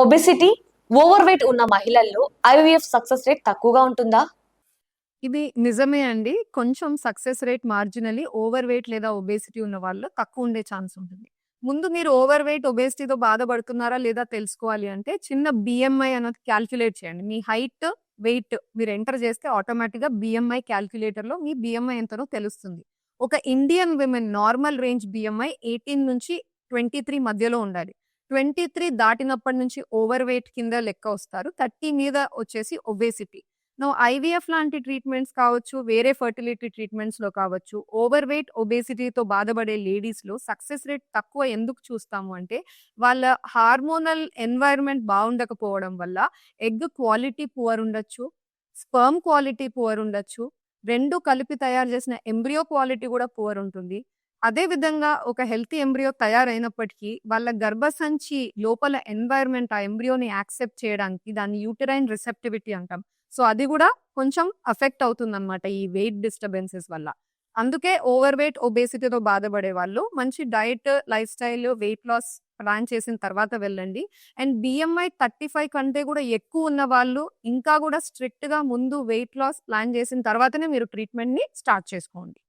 Obesity, over weight ఉన్న మహిళల్లో IVF success rate తక్కువగా ఉంటుందా? ఇది నిజమే అండి. కొంచెం success rate marginally over weight లేదా ఒబేసిటీ ఉన్న వాళ్ళలో తక్కువ ఉండే ఛాన్స్ ఉంటుంది. ముందు మీరు ఓవర్ వెయిట్, ఒబేసిటీతో బాధపడుతున్నారా లేదా తెలుసుకోవాలి అంటే చిన్న బీఎంఐ అన్నది క్యాల్క్యులేట్ చేయండి. మీ హైట్, వెయిట్ మీరు ఎంటర్ చేస్తే ఆటోమేటిక్‌గా బీఎంఐ క్యాల్క్యులేటర్‌లో మీ బీఎంఐ ఎంతనో తెలుస్తుంది. ఒక Indian women normal range BMI 18 నుంచి 23 మధ్యలో ఉండాలి. 23 దాటినప్పటి నుంచి ఓవర్ వెయిట్ కింద లెక్క వస్తారు. 30 మీద వచ్చేసి ఒబేసిటీ. ఐవీఎఫ్ లాంటి ట్రీట్మెంట్స్ కావచ్చు, వేరే ఫర్టిలిటీ ట్రీట్మెంట్స్‌లో కావచ్చు, ఓవర్ వెయిట్, ఒబేసిటీతో బాధపడే లేడీస్‌లో సక్సెస్ రేట్ తక్కువ ఎందుకు చూస్తాము అంటే, వాళ్ళ హార్మోనల్ ఎన్వైర్న్‌మెంట్ బాగుండకపోవడం వల్ల ఎగ్ క్వాలిటీ పువర్ ఉండొచ్చు, స్పెర్మ్ క్వాలిటీ పువర్ ఉండొచ్చు, 2 కలిపి తయారు చేసిన ఎంబ్రియో క్వాలిటీ కూడా పువర్ ఉంటుంది. అదే విధంగా ఒక హెల్తీ ఎంబ్రియో తయారైనప్పటికీ వాళ్ళ గర్భసంచి లోపల ఎన్వైర్న్‌మెంట్ ఆ ఎంబ్రియోని యాక్సెప్ట్ చేయడానికి దాన్ని యూటరైన్ రిసెప్టివిటీ అంటాం. సో అది కూడా కొంచెం అఫెక్ట్ అవుతుందన్నమాట ఈ వెయిట్ డిస్టర్బెన్సెస్ వల్ల. అందుకే ఓవర్ వెయిట్, ఒబేసిటీతో బాధపడే వాళ్ళు మంచి diet, lifestyle, weight loss plan చేసిన తర్వాత వెళ్ళండి. అండ్ బీఎంఐ 35 కంటే కూడా ఎక్కువ ఉన్న వాళ్ళు ఇంకా కూడా స్ట్రిక్ట్‌గా ముందు వెయిట్ లాస్ ప్లాన్ చేసిన తర్వాతనే మీరు ట్రీట్మెంట్‌ని స్టార్ట్ చేసుకోండి.